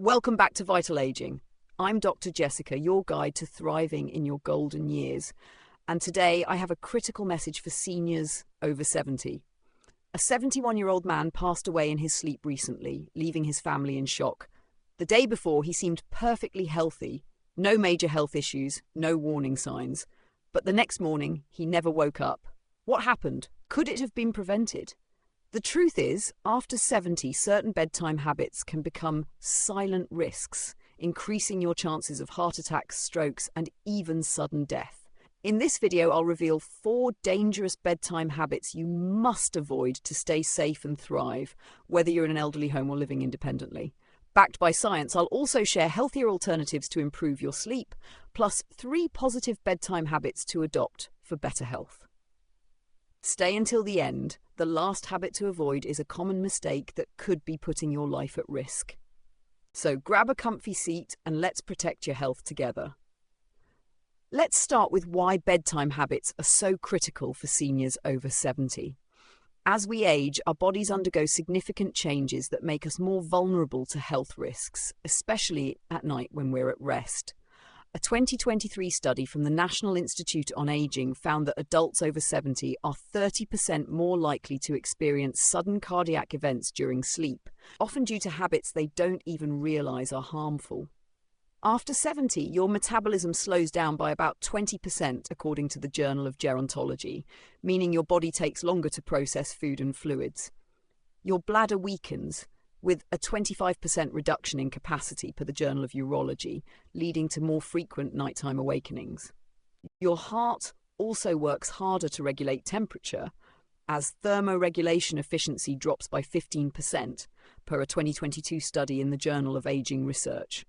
Welcome back to Vital Aging. I'm Dr. Jessica, your guide to thriving in your golden years. And today I have a critical message for seniors over 70. A 71-year-old man passed away in his sleep recently, leaving his family in shock. The day before, he seemed perfectly healthy, no major health issues, no warning signs. But the next morning, he never woke up. What happened? Could it have been prevented? The truth is, after 70, certain bedtime habits can become silent risks, increasing your chances of heart attacks, strokes, and even sudden death. In this video, I'll reveal 4 dangerous bedtime habits you must avoid to stay safe and thrive, whether you're in an elderly home or living independently. Backed by science, I'll also share healthier alternatives to improve your sleep, plus 3 positive bedtime habits to adopt for better health. Stay until the end. The last habit to avoid is a common mistake that could be putting your life at risk. So grab a comfy seat and let's protect your health together. Let's start with why bedtime habits are so critical for seniors over 70. As we age, our bodies undergo significant changes that make us more vulnerable to health risks, especially at night when we're at rest. A 2023 study from the National Institute on Aging found that adults over 70 are 30% more likely to experience sudden cardiac events during sleep, often due to habits they don't even realize are harmful. After 70, your metabolism slows down by about 20%, according to the Journal of Gerontology, meaning your body takes longer to process food and fluids. Your bladder weakens, with a 25% reduction in capacity per the Journal of Urology, leading to more frequent nighttime awakenings. Your heart also works harder to regulate temperature, as thermoregulation efficiency drops by 15%, per a 2022 study in the Journal of Aging Research.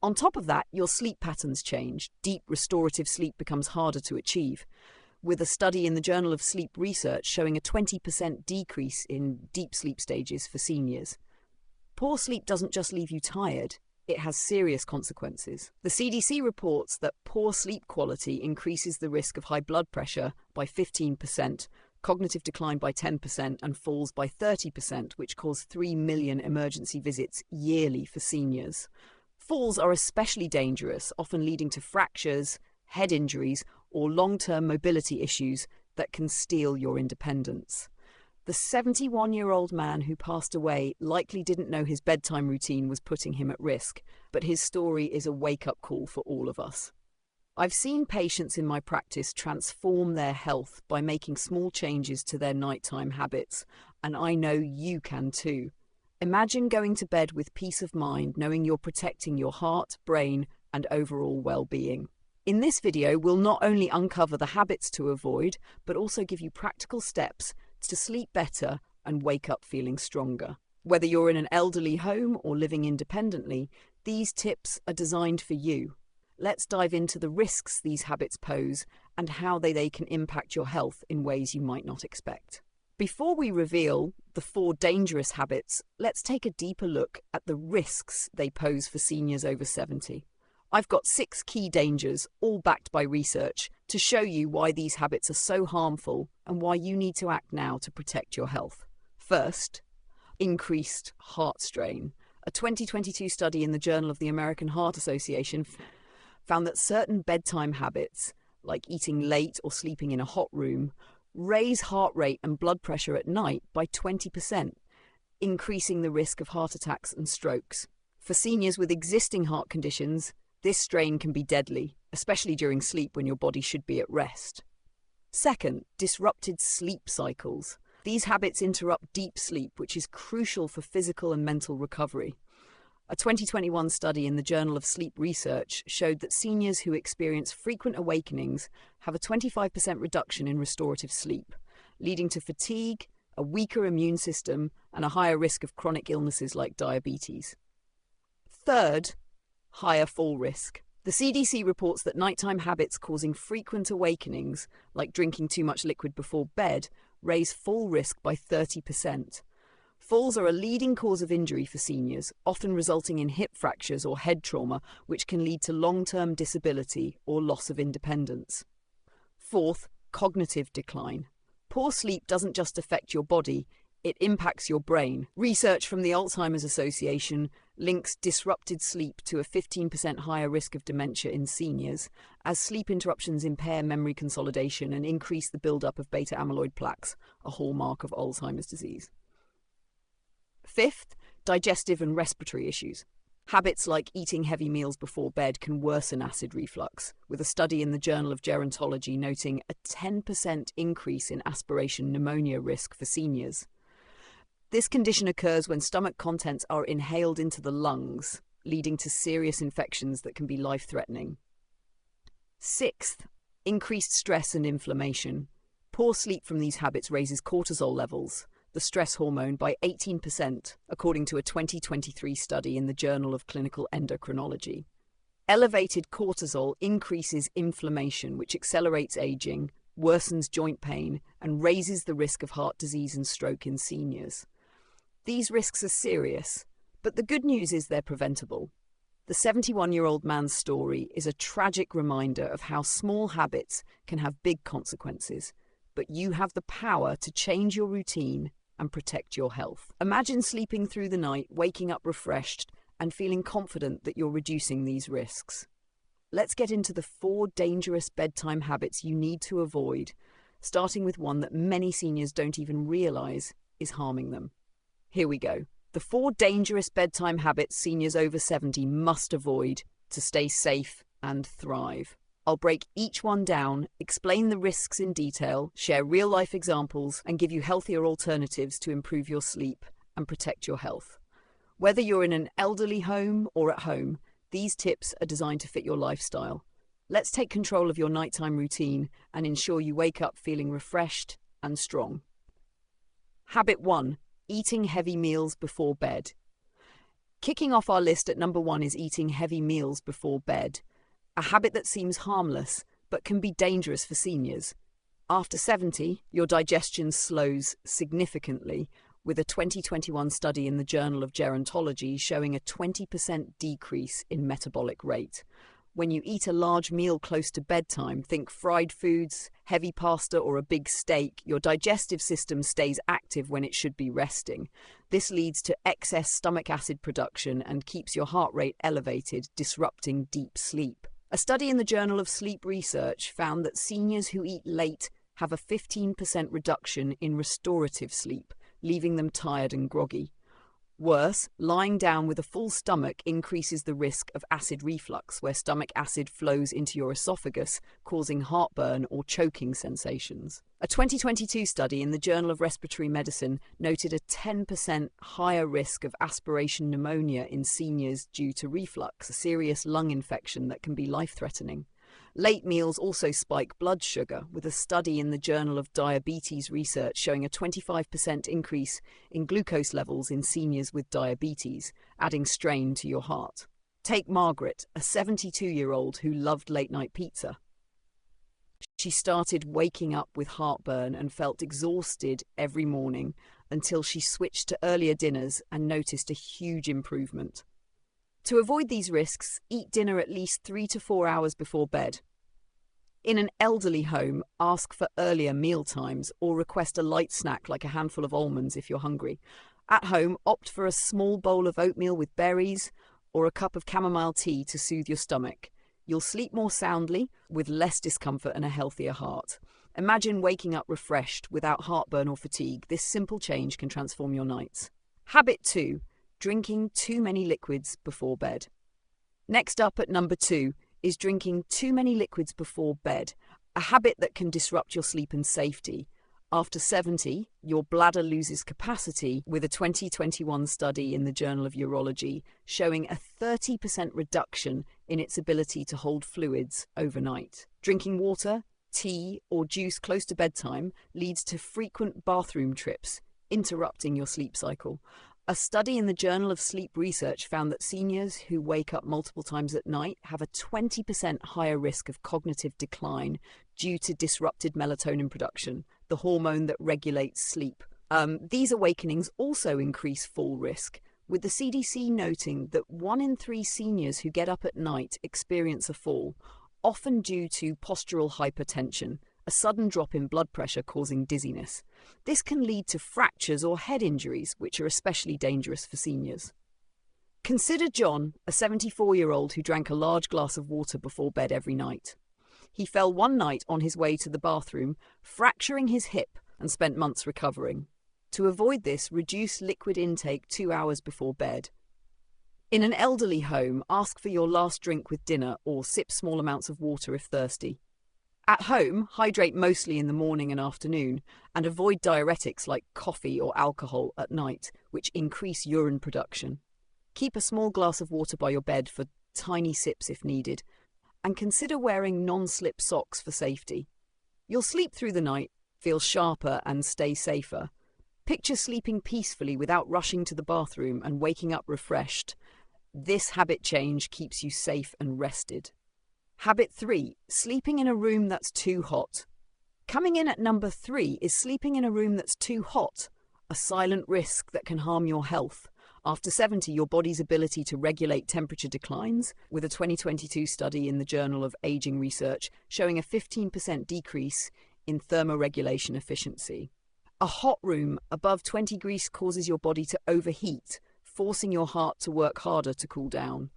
On top of that, your sleep patterns change. Deep restorative sleep becomes harder to achieve, with a study in the Journal of Sleep Research showing a 20% decrease in deep sleep stages for seniors. Poor sleep doesn't just leave you tired, it has serious consequences. The CDC reports that poor sleep quality increases the risk of high blood pressure by 15%, cognitive decline by 10%, and falls by 30%, which cause 3 million emergency visits yearly for seniors. Falls are especially dangerous, often leading to fractures, head injuries, or long-term mobility issues that can steal your independence. The 71-year-old man who passed away likely didn't know his bedtime routine was putting him at risk, but his story is a wake-up call for all of us. I've seen patients in my practice transform their health by making small changes to their nighttime habits, and I know you can too. Imagine going to bed with peace of mind, knowing you're protecting your heart, brain, and overall well-being. In this video, we'll not only uncover the habits to avoid, but also give you practical steps to sleep better and wake up feeling stronger. Whether you're in an elderly home or living independently, these tips are designed for you. Let's dive into the risks these habits pose and how they can impact your health in ways you might not expect. Before we reveal the 4 dangerous habits, let's take a deeper look at the risks they pose for seniors over 70. I've got 6 key dangers, all backed by research, to show you why these habits are so harmful and why you need to act now to protect your health. First, increased heart strain. A 2022 study in the Journal of the American Heart Association found that certain bedtime habits, like eating late or sleeping in a hot room, raise heart rate and blood pressure at night by 20%, increasing the risk of heart attacks and strokes. For seniors with existing heart conditions, this strain can be deadly, especially during sleep when your body should be at rest. Second, disrupted sleep cycles. These habits interrupt deep sleep, which is crucial for physical and mental recovery. A 2021 study in the Journal of Sleep Research showed that seniors who experience frequent awakenings have a 25% reduction in restorative sleep, leading to fatigue, a weaker immune system, and a higher risk of chronic illnesses like diabetes. Third, higher fall risk. The CDC reports that nighttime habits causing frequent awakenings, like drinking too much liquid before bed, raise fall risk by 30%. Falls are a leading cause of injury for seniors, often resulting in hip fractures or head trauma, which can lead to long-term disability or loss of independence. Fourth, cognitive decline. Poor sleep doesn't just affect your body, it impacts your brain. Research from the Alzheimer's Association links disrupted sleep to a 15% higher risk of dementia in seniors, as sleep interruptions impair memory consolidation and increase the buildup of beta amyloid plaques, a hallmark of Alzheimer's disease. Fifth, digestive and respiratory issues. Habits like eating heavy meals before bed can worsen acid reflux, with a study in the Journal of Gerontology noting a 10% increase in aspiration pneumonia risk for seniors. This condition occurs when stomach contents are inhaled into the lungs, leading to serious infections that can be life-threatening. Sixth, increased stress and inflammation. Poor sleep from these habits raises cortisol levels, the stress hormone, by 18%, according to a 2023 study in the Journal of Clinical Endocrinology. Elevated cortisol increases inflammation, which accelerates aging, worsens joint pain, and raises the risk of heart disease and stroke in seniors. These risks are serious, but the good news is they're preventable. The 71-year-old man's story is a tragic reminder of how small habits can have big consequences, but you have the power to change your routine and protect your health. Imagine sleeping through the night, waking up refreshed, and feeling confident that you're reducing these risks. Let's get into the 4 dangerous bedtime habits you need to avoid, starting with one that many seniors don't even realize is harming them. Here we go. The 4 dangerous bedtime habits seniors over 70 must avoid to stay safe and thrive. I'll break each one down, explain the risks in detail, share real-life examples, and give you healthier alternatives to improve your sleep and protect your health. Whether you're in an elderly home or at home, these tips are designed to fit your lifestyle. Let's take control of your nighttime routine and ensure you wake up feeling refreshed and strong. Habit 1. Eating heavy meals before bed. Kicking off our list at number 1 is eating heavy meals before bed, a habit that seems harmless but can be dangerous for seniors. After 70, your digestion slows significantly, with a 2021 study in the Journal of Gerontology showing a 20% decrease in metabolic rate. When you eat a large meal close to bedtime, think fried foods, heavy pasta, or a big steak, your digestive system stays active when it should be resting. This leads to excess stomach acid production and keeps your heart rate elevated, disrupting deep sleep. A study in the Journal of Sleep Research found that seniors who eat late have a 15% reduction in restorative sleep, leaving them tired and groggy. Worse, lying down with a full stomach increases the risk of acid reflux, where stomach acid flows into your esophagus, causing heartburn or choking sensations. A 2022 study in the Journal of Respiratory Medicine noted a 10% higher risk of aspiration pneumonia in seniors due to reflux, a serious lung infection that can be life-threatening. Late meals also spike blood sugar, with a study in the Journal of Diabetes Research showing a 25% increase in glucose levels in seniors with diabetes, adding strain to your heart. Take Margaret, a 72-year-old who loved late-night pizza. She started waking up with heartburn and felt exhausted every morning until she switched to earlier dinners and noticed a huge improvement. To avoid these risks, eat dinner at least 3 to 4 hours before bed. In an elderly home, ask for earlier meal times or request a light snack like a handful of almonds if you're hungry. At home, opt for a small bowl of oatmeal with berries or a cup of chamomile tea to soothe your stomach. You'll sleep more soundly, with less discomfort and a healthier heart. Imagine waking up refreshed without heartburn or fatigue. This simple change can transform your nights. Habit 2. Drinking too many liquids before bed. Next up at number 2 is drinking too many liquids before bed, a habit that can disrupt your sleep and safety. After 70, your bladder loses capacity, with a 2021 study in the Journal of Urology showing a 30% reduction in its ability to hold fluids overnight. Drinking water, tea, or juice close to bedtime leads to frequent bathroom trips, interrupting your sleep cycle. A study in the Journal of Sleep Research found that seniors who wake up multiple times at night have a 20% higher risk of cognitive decline due to disrupted melatonin production, the hormone that regulates sleep. These awakenings also increase fall risk, with the CDC noting that 1 in 3 seniors who get up at night experience a fall, often due to postural hypertension, a sudden drop in blood pressure causing dizziness. This can lead to fractures or head injuries, which are especially dangerous for seniors. Consider John, a 74-year-old who drank a large glass of water before bed every night. He fell one night on his way to the bathroom, fracturing his hip, and spent months recovering. To avoid this, reduce liquid intake 2 hours before bed. In an elderly home, ask for your last drink with dinner or sip small amounts of water if thirsty. At home, hydrate mostly in the morning and afternoon, and avoid diuretics like coffee or alcohol at night, which increase urine production. Keep a small glass of water by your bed for tiny sips if needed, and consider wearing non-slip socks for safety. You'll sleep through the night, feel sharper and stay safer. Picture sleeping peacefully without rushing to the bathroom and waking up refreshed. This habit change keeps you safe and rested. Habit 3. Sleeping in a room that's too hot. Coming in at number 3 is sleeping in a room that's too hot, a silent risk that can harm your health. After 70, your body's ability to regulate temperature declines, with a 2022 study in the Journal of Aging Research showing a 15% decrease in thermoregulation efficiency. A hot room above 20 degrees causes your body to overheat, forcing your heart to work harder to cool down.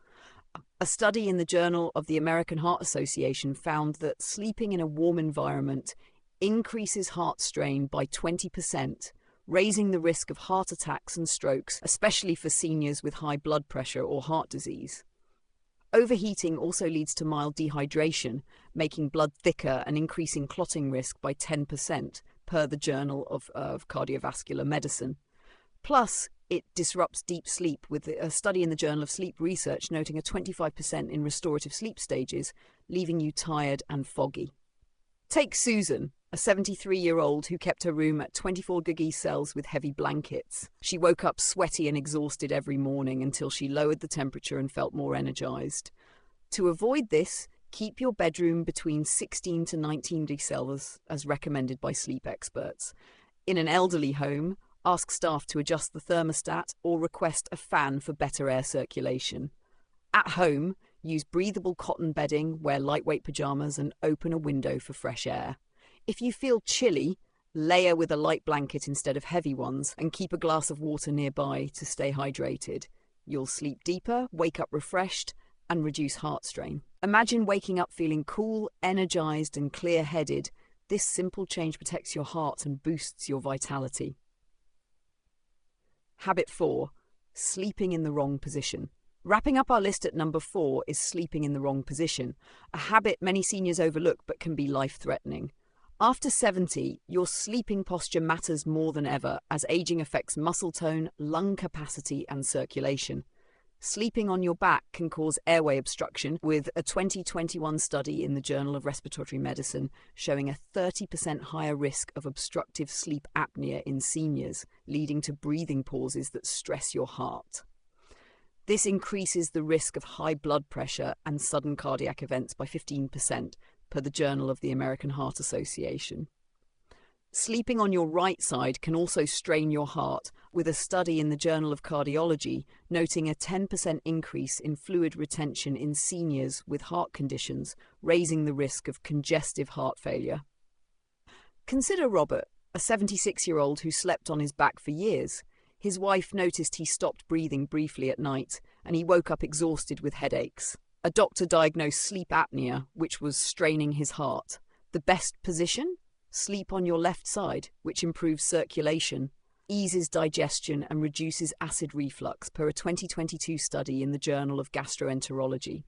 A study in the Journal of the American Heart Association found that sleeping in a warm environment increases heart strain by 20%, raising the risk of heart attacks and strokes, especially for seniors with high blood pressure or heart disease. Overheating also leads to mild dehydration, making blood thicker and increasing clotting risk by 10%, per the Journal of Cardiovascular Medicine. Plus, it disrupts deep sleep, with a study in the Journal of Sleep Research noting a 25% in restorative sleep stages, leaving you tired and foggy. Take Susan, a 73-year-old who kept her room at 24 degrees Celsius with heavy blankets. She woke up sweaty and exhausted every morning until she lowered the temperature and felt more energized. To avoid this, keep your bedroom between 16 to 19 degrees Celsius, as recommended by sleep experts. In an elderly home, ask staff to adjust the thermostat or request a fan for better air circulation. At home, use breathable cotton bedding, wear lightweight pajamas, and open a window for fresh air. If you feel chilly, layer with a light blanket instead of heavy ones and keep a glass of water nearby to stay hydrated. You'll sleep deeper, wake up refreshed, and reduce heart strain. Imagine waking up feeling cool, energized, and clear-headed. This simple change protects your heart and boosts your vitality. Habit 4. Sleeping in the wrong position. Wrapping up our list at number 4 is sleeping in the wrong position, a habit many seniors overlook but can be life-threatening. After 70, your sleeping posture matters more than ever as aging affects muscle tone, lung capacity, and circulation. Sleeping on your back can cause airway obstruction, with a 2021 study in the Journal of Respiratory Medicine showing a 30% higher risk of obstructive sleep apnea in seniors, leading to breathing pauses that stress your heart. This increases the risk of high blood pressure and sudden cardiac events by 15%, per the Journal of the American Heart Association. Sleeping on your right side can also strain your heart, with a study in the Journal of Cardiology noting a 10% increase in fluid retention in seniors with heart conditions, raising the risk of congestive heart failure. Consider Robert, a 76-year-old who slept on his back for years. His wife noticed he stopped breathing briefly at night, and he woke up exhausted with headaches. A doctor diagnosed sleep apnea, which was straining his heart. The best position? Sleep on your left side, which improves circulation, eases digestion, and reduces acid reflux, per a 2022 study in the Journal of Gastroenterology.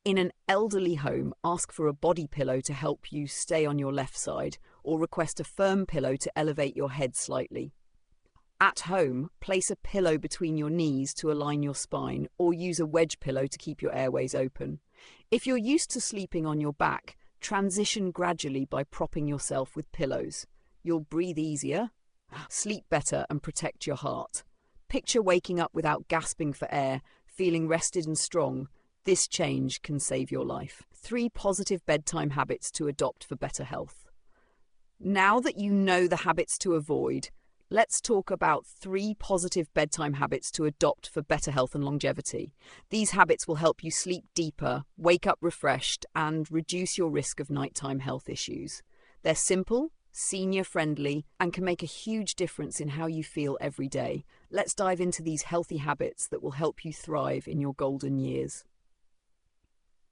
In an elderly home, ask for a body pillow to help you stay on your left side, or request a firm pillow to elevate your head slightly. At home, place a pillow between your knees to align your spine, or use a wedge pillow to keep your airways open. If you're used to sleeping on your back, transition gradually by propping yourself with pillows. You'll breathe easier, sleep better, and protect your heart. Picture waking up without gasping for air, feeling rested and strong. This change can save your life. 3 positive bedtime habits to adopt for better health. Now that you know the habits to avoid, let's talk about 3 positive bedtime habits to adopt for better health and longevity. These habits will help you sleep deeper, wake up refreshed, and reduce your risk of nighttime health issues. They're simple, senior-friendly, and can make a huge difference in how you feel every day. let's dive into these healthy habits that will help you thrive in your golden years.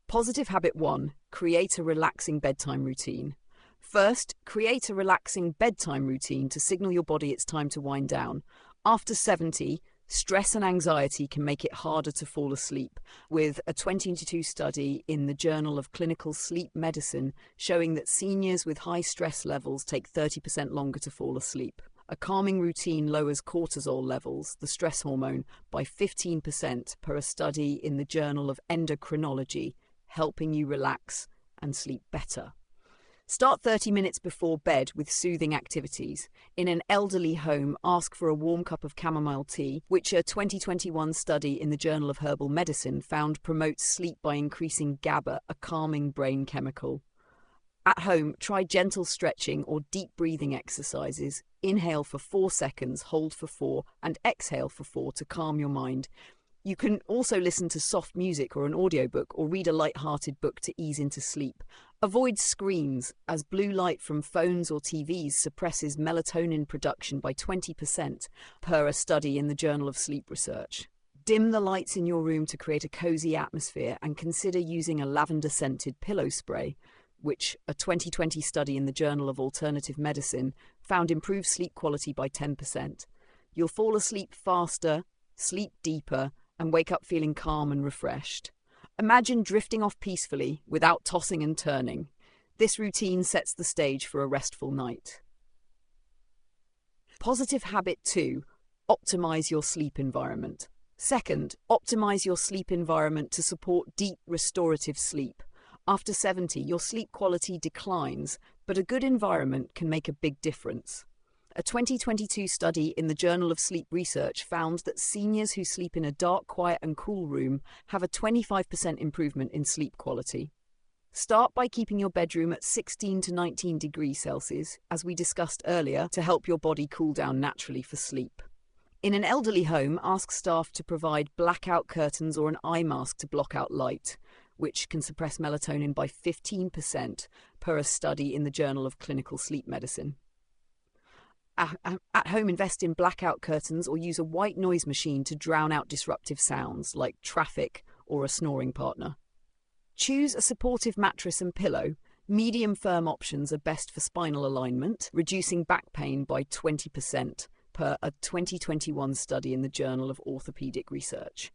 Positive habit 1, create a relaxing bedtime routine. First, create a relaxing bedtime routine to signal your body it's time to wind down. After 70, stress and anxiety can make it harder to fall asleep, with a 2022 study in the Journal of Clinical Sleep Medicine showing that seniors with high stress levels take 30% longer to fall asleep. A calming routine lowers cortisol levels, the stress hormone, by 15% per a study in the Journal of Endocrinology, helping you relax and sleep better. Start 30 minutes before bed with soothing activities. In an elderly home, ask for a warm cup of chamomile tea, which a 2021 study in the Journal of Herbal Medicine found promotes sleep by increasing GABA, a calming brain chemical. At home, try gentle stretching or deep breathing exercises. Inhale for 4 seconds, hold for 4, and exhale for 4 to calm your mind. You can also listen to soft music or an audiobook or read a light-hearted book to ease into sleep. Avoid screens, as blue light from phones or TVs suppresses melatonin production by 20%, per a study in the Journal of Sleep Research. Dim the lights in your room to create a cozy atmosphere and consider using a lavender-scented pillow spray, which a 2020 study in the Journal of Alternative Medicine found improved sleep quality by 10%. You'll fall asleep faster, sleep deeper, and wake up feeling calm and refreshed. Imagine drifting off peacefully without tossing and turning. This routine sets the stage for a restful night. Positive habit 2, optimize your sleep environment. Second, optimize your sleep environment to support deep, restorative sleep. After 70, your sleep quality declines, but a good environment can make a big difference. A 2022 study in the Journal of Sleep Research found that seniors who sleep in a dark, quiet and cool room have a 25% improvement in sleep quality. Start by keeping your bedroom at 16 to 19 degrees Celsius, as we discussed earlier, to help your body cool down naturally for sleep. In an elderly home, ask staff to provide blackout curtains or an eye mask to block out light, which can suppress melatonin by 15%, per a study in the Journal of Clinical Sleep Medicine. At home, invest in blackout curtains or use a white noise machine to drown out disruptive sounds like traffic or a snoring partner. Choose a supportive mattress and pillow. Medium firm options are best for spinal alignment, reducing back pain by 20%, per a 2021 study in the Journal of Orthopedic Research.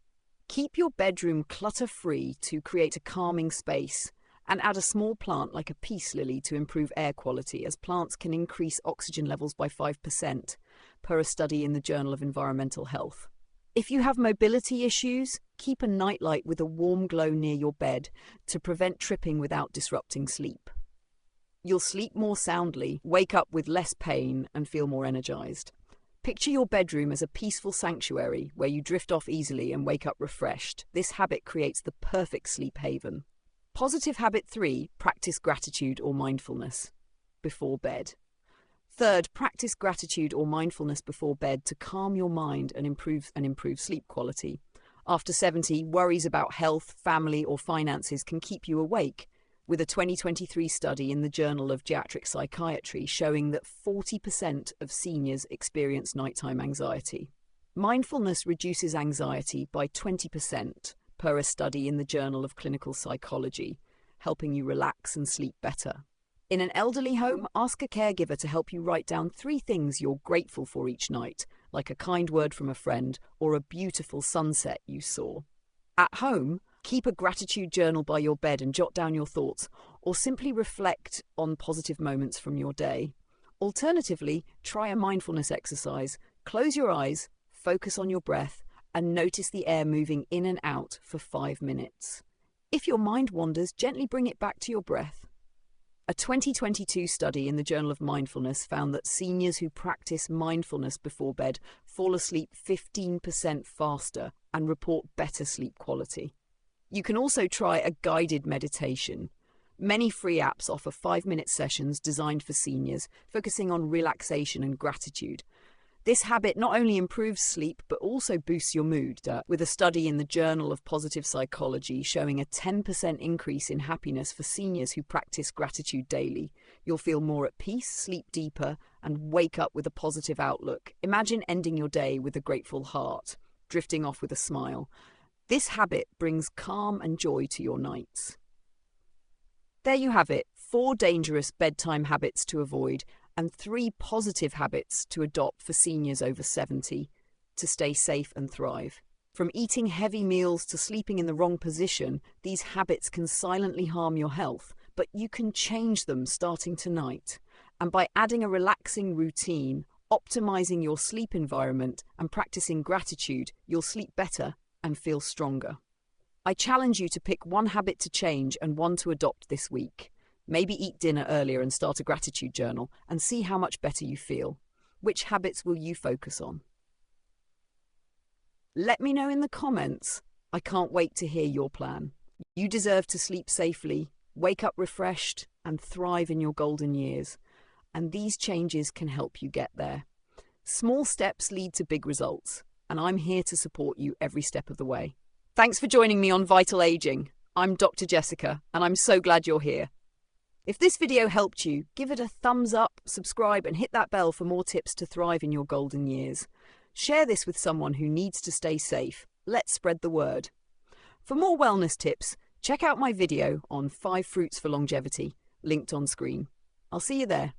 Keep your bedroom clutter-free to create a calming space, and add a small plant like a peace lily to improve air quality, as plants can increase oxygen levels by 5%, per a study in the Journal of Environmental Health. If you have mobility issues, keep a nightlight with a warm glow near your bed to prevent tripping without disrupting sleep. You'll sleep more soundly, wake up with less pain, and feel more energized. Picture your bedroom as a peaceful sanctuary where you drift off easily and wake up refreshed. This habit creates the perfect sleep haven. Positive habit 3, practice gratitude or mindfulness before bed. Third, practice gratitude or mindfulness before bed to calm your mind and improve sleep quality. After 70, worries about health, family, or finances can keep you awake, with a 2023 study in the Journal of Geriatric Psychiatry showing that 40% of seniors experience nighttime anxiety. Mindfulness reduces anxiety by 20%, per a study in the Journal of Clinical Psychology, helping you relax and sleep better. In an elderly home, ask a caregiver to help you write down 3 things you're grateful for each night, like a kind word from a friend or a beautiful sunset you saw. At home, keep a gratitude journal by your bed and jot down your thoughts, or simply reflect on positive moments from your day. Alternatively, try a mindfulness exercise. Close your eyes, focus on your breath, and notice the air moving in and out for 5 minutes. If your mind wanders, gently bring it back to your breath. A 2022 study in the Journal of Mindfulness found that seniors who practice mindfulness before bed fall asleep 15% faster and report better sleep quality. You can also try a guided meditation. Many free apps offer 5-minute sessions designed for seniors, focusing on relaxation and gratitude. This habit not only improves sleep, but also boosts your mood, with a study in the Journal of Positive Psychology showing a 10% increase in happiness for seniors who practice gratitude daily. You'll feel more at peace, sleep deeper, and wake up with a positive outlook. Imagine ending your day with a grateful heart, drifting off with a smile. This habit brings calm and joy to your nights. There you have it, 4 dangerous bedtime habits to avoid and 3 positive habits to adopt for seniors over 70 to stay safe and thrive. From eating heavy meals to sleeping in the wrong position, these habits can silently harm your health, but you can change them starting tonight. And by adding a relaxing routine, optimizing your sleep environment, and practicing gratitude, you'll sleep better and feel stronger. I challenge you to pick one habit to change and one to adopt this week. Maybe eat dinner earlier and start a gratitude journal and see how much better you feel. Which habits will you focus on? Let me know in the comments. I can't wait to hear your plan. You deserve to sleep safely, wake up refreshed, and thrive in your golden years. And these changes can help you get there. Small steps lead to big results, and I'm here to support you every step of the way. Thanks for joining me on Vital Aging. I'm Dr. Jessica, and I'm so glad you're here. If this video helped you, give it a thumbs up, subscribe, and hit that bell for more tips to thrive in your golden years. Share this with someone who needs to stay safe. Let's spread the word. For more wellness tips, check out my video on 5 fruits for longevity, linked on screen. I'll see you there.